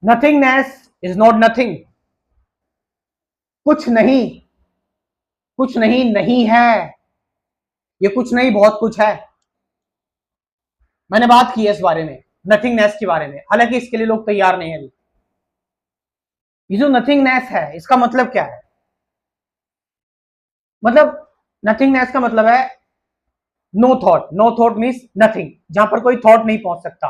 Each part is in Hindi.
Nothingness is not nothing. कुछ नहीं, कुछ नहीं नहीं है। ये कुछ नहीं बहुत कुछ है। मैंने बात की है इस बारे में, नथिंगनेस के बारे में, हालांकि इसके लिए लोग तैयार नहीं है अभी। ये जो नथिंगनेस है इसका मतलब क्या है? मतलब नथिंगनेस का मतलब है no thought. No thought means nothing, जहां पर कोई थॉट नहीं पहुंच सकता।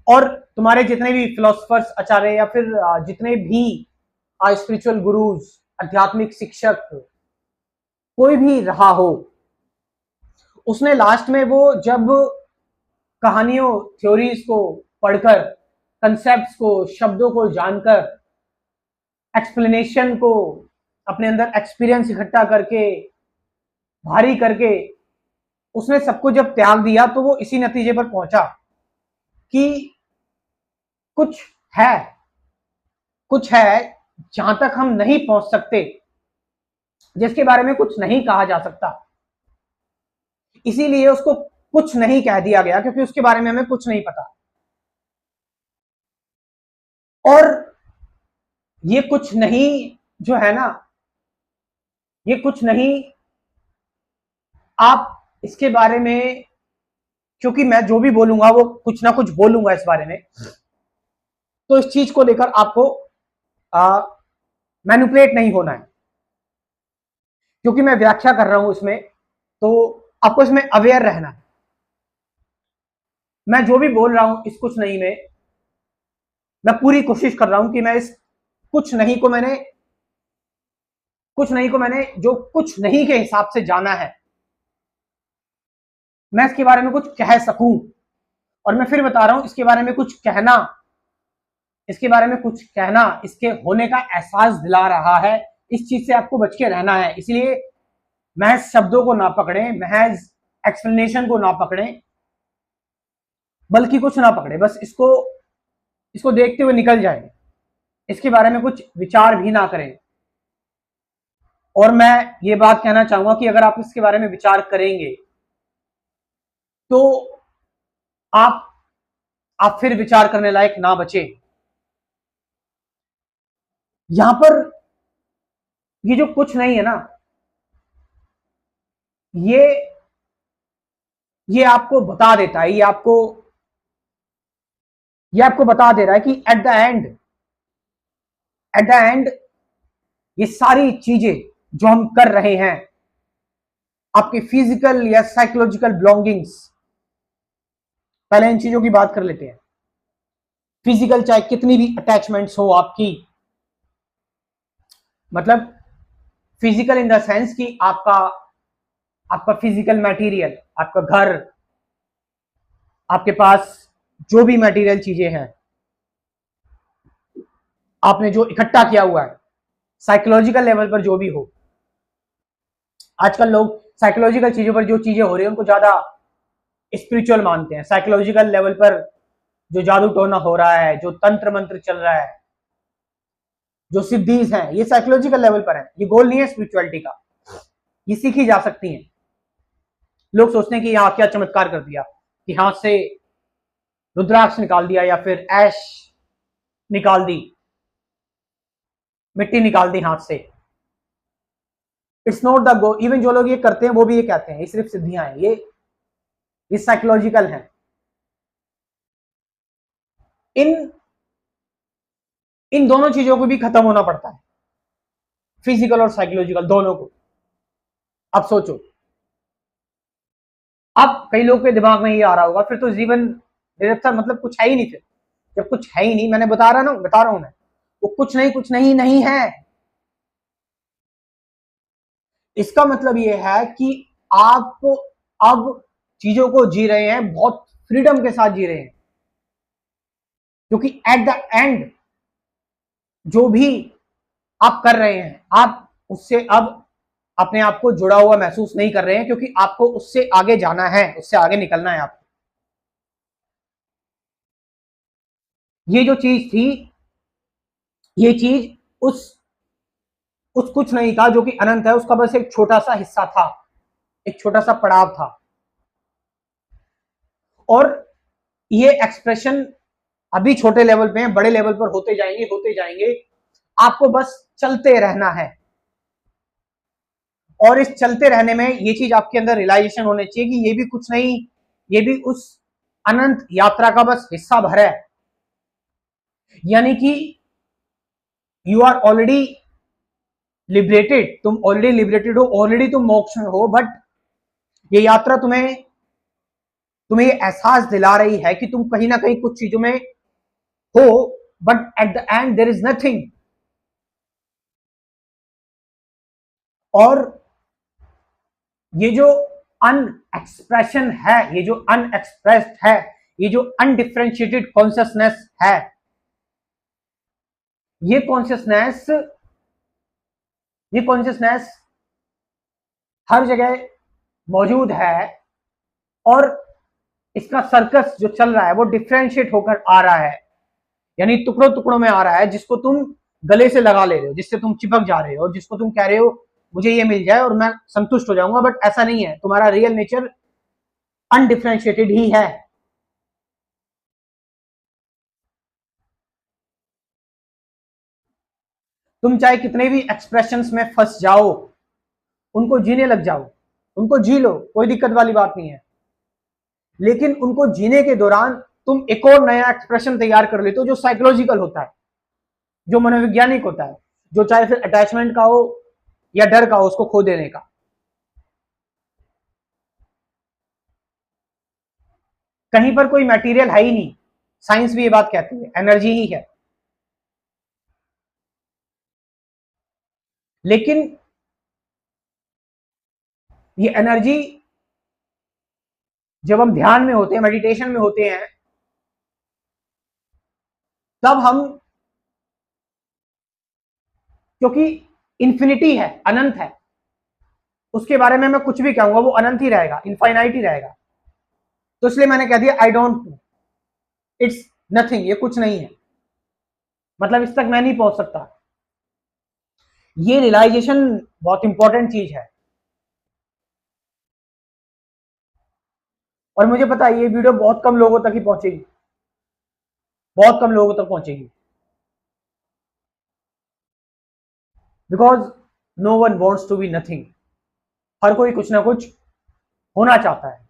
और तुम्हारे जितने भी फिलोसफर्स, आचार्य, या फिर जितने भी स्पिरिचुअल गुरुज, आध्यात्मिक शिक्षक, कोई भी रहा हो, उसने लास्ट में वो जब कहानियों, थ्योरीज को पढ़कर, कंसेप्ट्स को, शब्दों को जानकर, एक्सप्लेनेशन को अपने अंदर एक्सपीरियंस इकट्ठा करके, भारी करके, उसने सबको जब त्याग दिया तो वो इसी नतीजे पर पहुंचा कि कुछ है, कुछ है जहां तक हम नहीं पहुंच सकते, जिसके बारे में कुछ नहीं कहा जा सकता। इसीलिए उसको कुछ नहीं कह दिया गया, क्योंकि उसके बारे में हमें कुछ नहीं पता। और ये कुछ नहीं जो है ना, ये कुछ नहीं, आप इसके बारे में, क्योंकि मैं जो भी बोलूंगा वो कुछ ना कुछ बोलूंगा इस बारे में, तो इस चीज को लेकर आपको मैनिपुलेट नहीं होना है। क्योंकि मैं व्याख्या कर रहा हूं इसमें, तो आपको इसमें अवेयर रहना है। मैं जो भी बोल रहा हूं इस कुछ नहीं में, मैं पूरी कोशिश कर रहा हूं कि मैं इस कुछ नहीं को मैंने जो कुछ नहीं के हिसाब से जाना है, मैं इसके बारे में कुछ कह सकूं। और मैं फिर बता रहा हूं, इसके बारे में कुछ कहना, इसके बारे में कुछ कहना इसके होने का एहसास दिला रहा है। इस चीज से आपको बच के रहना है। इसलिए महज शब्दों को ना पकड़े, महज एक्सप्लेनेशन को ना पकड़े, बल्कि कुछ ना पकड़े, बस इसको इसको देखते हुए निकल जाए, इसके बारे में कुछ विचार भी ना करें। और मैं ये बात कहना चाहूंगा कि अगर आप इसके बारे में विचार करेंगे तो आप फिर विचार करने लायक ना बचे। यहां पर ये जो कुछ नहीं है ना, ये ये आपको बता देता है, ये आपको बता दे रहा है कि एट द एंड ये सारी चीजें जो हम कर रहे हैं, आपके फिजिकल या साइकोलॉजिकल बिलोंगिंग्स, पहले इन चीजों की बात कर लेते हैं। फिजिकल, चाहे कितनी भी अटैचमेंट्स हो आपकी, मतलब फिजिकल इन द सेंस कि आपका आपका फिजिकल मटेरियल, आपका घर, आपके पास जो भी मटेरियल चीजें हैं, आपने जो इकट्ठा किया हुआ है, साइकोलॉजिकल लेवल पर जो भी हो। आजकल लोग साइकोलॉजिकल चीजों पर जो चीजें हो रही है उनको ज्यादा स्पिरिचुअल मानते हैं। साइकोलॉजिकल लेवल पर जो जादू टोना हो रहा है, जो तंत्र मंत्र चल रहा है, जो सिद्धीज हैं, ये साइकोलॉजिकल लेवल पर है। ये गोल नहीं है स्पिरिचुअलिटी का, ये सीखी जा सकती हैं। लोग सोचते हैं कि यहाँ क्या चमत्कार कर दिया कि हाथ से रुद्राक्ष निकाल दिया या फिर ऐश निकाल दी, मिट्टी निकाल दी हाथ से। It's not the go. Even जो लोग ये करते हैं वो भी ये कहते हैं ये सिर्फ सिद्धियां हैं, ये साइकोलॉजिकल हैं। इन इन दोनों चीजों को भी खत्म होना पड़ता है, फिजिकल और साइकोलॉजिकल दोनों को। अब सोचो, अब कई लोग के दिमाग में ये आ रहा होगा फिर तो जीवन निरर्थक, मतलब कुछ है ही नहीं। फिर जब कुछ है ही नहीं, मैंने बता रहा हूं मैं, वो कुछ नहीं नहीं है। इसका मतलब ये है कि आप अब चीजों को जी रहे हैं, बहुत फ्रीडम के साथ जी रहे हैं, क्योंकि एट द एंड जो भी आप कर रहे हैं, आप उससे अब अपने आप को जुड़ा हुआ महसूस नहीं कर रहे हैं, क्योंकि आपको उससे आगे जाना है, उससे आगे निकलना है आपको। ये जो चीज थी, ये चीज उस कुछ नहीं था जो कि अनंत है, उसका बस एक छोटा सा हिस्सा था, एक छोटा सा पड़ाव था। और ये एक्सप्रेशन अभी छोटे लेवल पे हैं, बड़े लेवल पर होते जाएंगे होते जाएंगे। आपको बस चलते रहना है, और इस चलते रहने में ये चीज आपके अंदर रियलाइजेशन होनी चाहिए कि ये भी कुछ नहीं, ये भी उस अनंत यात्रा का बस हिस्सा भर है। यानी कि यू आर ऑलरेडी लिबरेटेड, तुम ऑलरेडी लिबरेटेड हो, ऑलरेडी तुम मोक्ष में हो, बट ये यात्रा तुम्हें तुम्हें ये एहसास दिला रही है कि तुम कहीं ना कहीं कुछ चीजों में हो, but at the end there is nothing. और ये जो अनएक्सप्रेशन है, ये जो अनएक्सप्रेस्ड है, ये जो अनडिफरेंशिएटेड कॉन्शियसनेस है, ये कॉन्शियसनेस हर जगह मौजूद है, और इसका सर्कस जो चल रहा है वो डिफरेंशिएट होकर आ रहा है, यानी टुकड़ों टुकड़ों में आ रहा है, जिसको तुम गले से लगा ले रहे हो, जिससे तुम चिपक जा रहे हो, और जिसको तुम कह रहे हो मुझे ये मिल जाए और मैं संतुष्ट हो जाऊंगा, बट ऐसा नहीं है। तुम्हारा रियल नेचर अनडिफरेंशिएटेड ही है। तुम चाहे कितने भी एक्सप्रेशंस में फंस जाओ, उनको जीने लग जाओ, उनको जी लो, कोई दिक्कत वाली बात नहीं है, लेकिन उनको जीने के दौरान तुम एक और नया एक्सप्रेशन तैयार कर लेते हो जो साइकोलॉजिकल होता है, जो मनोवैज्ञानिक होता है, जो चाहे फिर अटैचमेंट का हो या डर का हो, उसको खो देने का। कहीं पर कोई मटेरियल है ही नहीं, साइंस भी ये बात कहती है, एनर्जी ही है। लेकिन ये एनर्जी जब हम ध्यान में होते हैं, मेडिटेशन में होते हैं, तब हम, क्योंकि इन्फिनिटी है, अनंत है, उसके बारे में मैं कुछ भी कहूंगा वो अनंत ही रहेगा, इनफाइनाइट ही रहेगा। तो इसलिए मैंने कह दिया I don't know, it's nothing, ये कुछ नहीं है, मतलब इस तक मैं नहीं पहुंच सकता। ये रियलाइजेशन बहुत इंपॉर्टेंट चीज है, और मुझे पता है ये वीडियो बहुत कम लोगों तक ही पहुंचेगी, बहुत कम लोगों तक पहुंचेगी, because no one wants to be nothing. हर कोई कुछ ना कुछ होना चाहता है।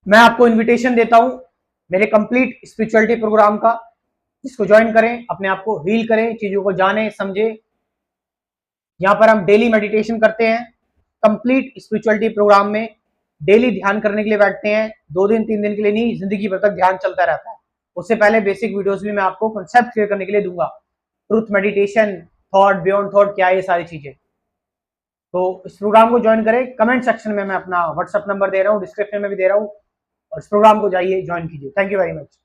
मैं आपको इनविटेशन देता हूं मेरे कंप्लीट स्पिरिचुअलिटी प्रोग्राम का, जिसको ज्वाइन करें, अपने आप को हील करें, चीजों को जाने समझे। यहाँ पर हम डेली मेडिटेशन करते हैं, कंप्लीट स्पिरिचुअलिटी प्रोग्राम में डेली ध्यान करने के लिए बैठते हैं, 2 दिन 3 दिन के लिए नहीं, जिंदगी भर तक ध्यान चलता रहता है। उससे पहले बेसिक वीडियोस भी मैं आपको कंसेप्ट क्लियर करने के लिए दूंगा, truth meditation, thought, beyond thought क्या है, ये सारी चीजें। तो इस प्रोग्राम को ज्वाइन करें, कमेंट सेक्शन में मैं अपना व्हाट्सएप नंबर दे रहा हूँ, डिस्क्रिप्शन में भी दे रहा हूँ, और इस प्रोग्राम को जाइए ज्वाइन कीजिए। Thank you very much.